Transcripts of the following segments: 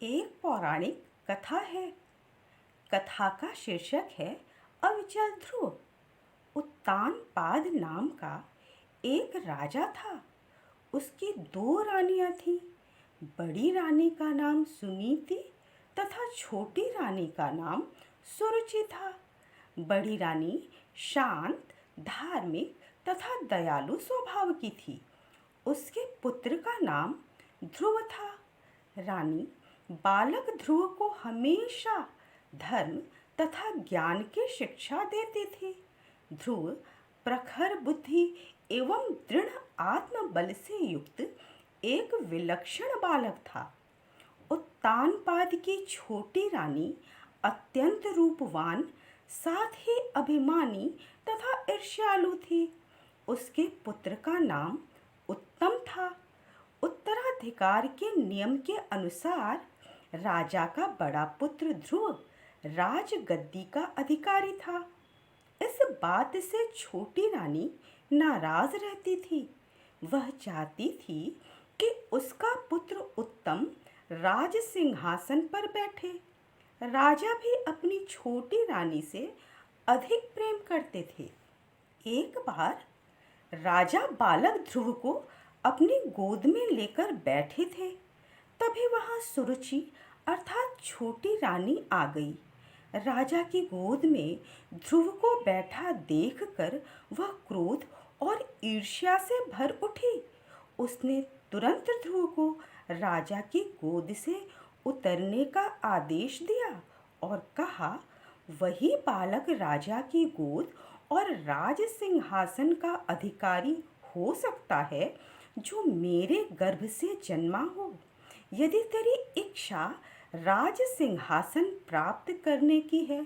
एक पौराणिक कथा है। कथा का शीर्षक है अविचल ध्रुव। उत्तानपाद नाम का एक राजा था। उसकी दो रानियां थीं। बड़ी रानी का नाम सुनीति तथा छोटी रानी का नाम सुरुचि था। बड़ी रानी शांत, धार्मिक तथा दयालु स्वभाव की थी। उसके पुत्र का नाम ध्रुव था। रानी बालक ध्रुव को हमेशा धर्म तथा ज्ञान की शिक्षा देती थी। ध्रुव प्रखर बुद्धि एवं दृढ़ आत्मबल से युक्त एक विलक्षण बालक था। उत्तानपाद की छोटी रानी अत्यंत रूपवान, साथ ही अभिमानी तथा ईर्ष्यालु थी। उसके पुत्र का नाम उत्तम था। उत्तराधिकार के नियम के अनुसार राजा का बड़ा पुत्र ध्रुव राजगद्दी का अधिकारी था। इस बात से छोटी रानी नाराज रहती थी। वह चाहती थी कि उसका पुत्र उत्तम राज सिंहासन पर बैठे। राजा भी अपनी छोटी रानी से अधिक प्रेम करते थे। एक बार राजा बालक ध्रुव को अपनी गोद में लेकर बैठे थे। तभी वहां सुरुचि अर्थात छोटी रानी आ गई। राजा की गोद में ध्रुव को बैठा देखकर वह क्रोध और ईर्ष्या से भर उठी। उसने तुरंत ध्रुव को राजा की गोद से उतरने का आदेश दिया और कहा, वही बालक राजा की गोद और राज सिंहासन का अधिकारी हो सकता है जो मेरे गर्भ से जन्मा हो। यदि तेरी इच्छा राज सिंहासन प्राप्त करने की है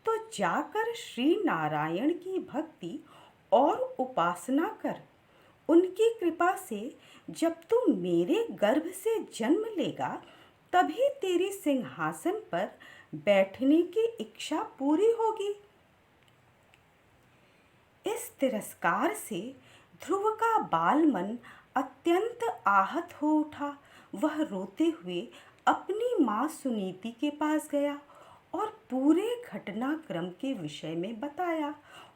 तो जाकर श्री नारायण की भक्ति और उपासना कर। उनकी कृपा से जब तू मेरे गर्भ से जन्म लेगा तभी तेरी सिंहासन पर बैठने की इच्छा पूरी होगी। इस तिरस्कार से ध्रुव का बाल मन अत्यंत आहत हो उठा। वह रोते हुए अपनी माँ सुनीति के पास गया और पूरे घटनाक्रम के विषय में बताया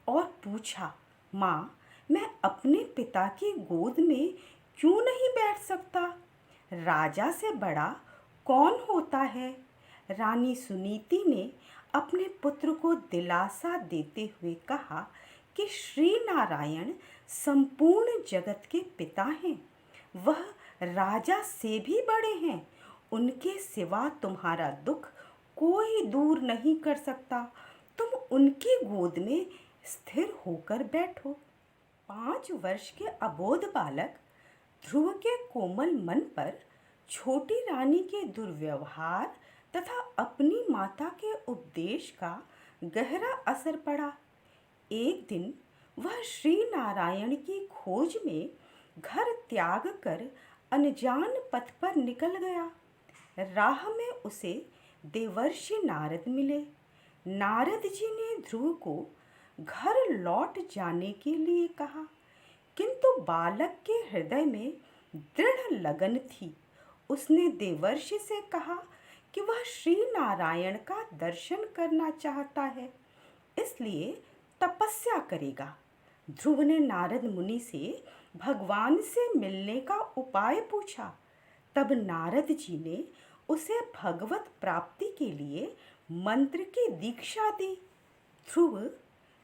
और पूछा, माँ, मैं अपने पिता की गोद में क्यों नहीं बैठ सकता? राजा से बड़ा कौन होता है? रानी सुनीति ने अपने पुत्र को दिलासा देते हुए कहा कि श्री नारायण संपूर्ण जगत के पिता हैं। वह राजा से भी बड़े हैं। उनके सिवा तुम्हारा दुख कोई दूर नहीं कर सकता। तुम उनकी गोद में स्थिर होकर बैठो। 5 वर्ष के अबोध बालक ध्रुव के कोमल मन पर छोटी रानी के दुर्व्यवहार तथा अपनी माता के उपदेश का गहरा असर पड़ा। एक दिन वह श्री नारायण की खोज में घर त्याग कर अनजान पथ पर निकल गया। राह में उसे देवर्षि नारद मिले। नारद जी ने ध्रुव को घर लौट जाने के लिए कहा, किंतु बालक के हृदय में दृढ़ लगन थी। उसने देवर्षि से कहा कि वह श्री नारायण का दर्शन करना चाहता है, इसलिए तपस्या करेगा। ध्रुव ने नारद मुनि से भगवान से मिलने का उपाय पूछा। तब नारद जी ने उसे भगवत प्राप्ति के लिए मंत्र की दीक्षा दी। ध्रुव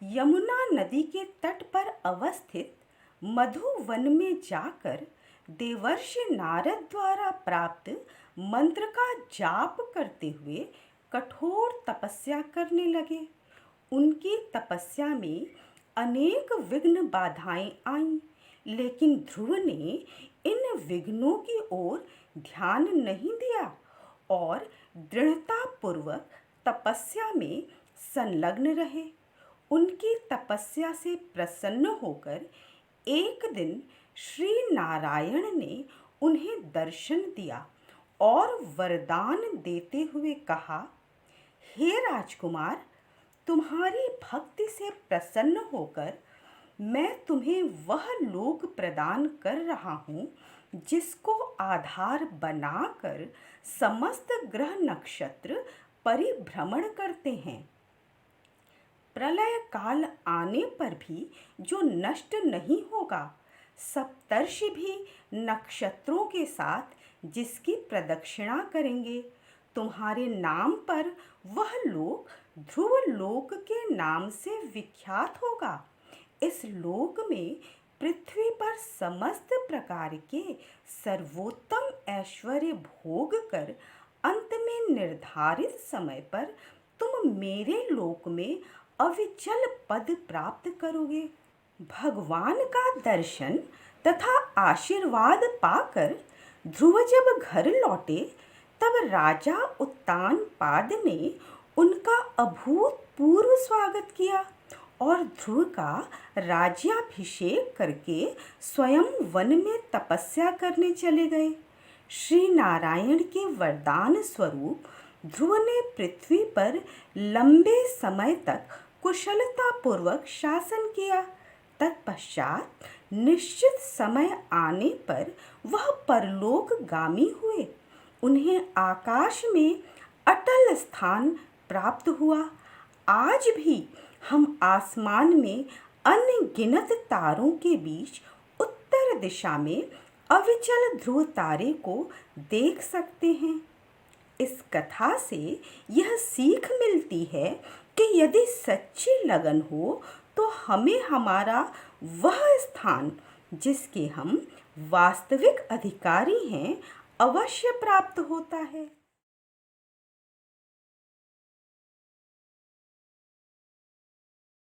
यमुना नदी के तट पर अवस्थित मधुवन में जाकर देवर्षि नारद द्वारा प्राप्त मंत्र का जाप करते हुए कठोर तपस्या करने लगे। उनकी तपस्या में अनेक विघ्न बाधाएं आईं, लेकिन ध्रुव ने इन विघ्नों की ओर ध्यान नहीं दिया और दृढ़तापूर्वक तपस्या में संलग्न रहे। उनकी तपस्या से प्रसन्न होकर एक दिन श्री नारायण ने उन्हें दर्शन दिया और वरदान देते हुए कहा, हे राजकुमार, तुम्हारी भक्ति से प्रसन्न होकर मैं तुम्हें वह लोक प्रदान कर रहा हूँ जिसको आधार बनाकर समस्त ग्रह नक्षत्र परिभ्रमण करते हैं। प्रलय काल आने पर भी जो नष्ट नहीं होगा, सप्तर्षि भी नक्षत्रों के साथ जिसकी प्रदक्षिणा करेंगे। तुम्हारे नाम पर वह लोक ध्रुव लोक के नाम से विख्यात होगा। इस लोक में पृथ्वी पर समस्त प्रकार के सर्वोत्तम ऐश्वर्य भोग कर अंत में निर्धारित समय पर तुम मेरे लोक में अविचल पद प्राप्त करोगे। भगवान का दर्शन तथा आशीर्वाद पाकर ध्रुव जब घर लौटे, तब राजा उत्तानपाद ने उनका अभूतपूर्व स्वागत किया और ध्रुव का राज्याभिषेक करके स्वयं वन में तपस्या करने चले गए। श्री नारायण के वरदान स्वरूप ध्रुव ने पृथ्वी पर लंबे समय तक कुशलतापूर्वक शासन किया। तत्पश्चात निश्चित समय आने पर वह परलोकगामी हुए। उन्हें आकाश में अटल स्थान प्राप्त हुआ। आज भी हम आसमान में अनगिनत तारों के बीच उत्तर दिशा में अविचल ध्रुव तारे को देख सकते हैं। इस कथा से यह सीख मिलती है कि यदि सच्ची लगन हो तो हमें हमारा वह स्थान जिसके हम वास्तविक अधिकारी हैं अवश्य प्राप्त होता है।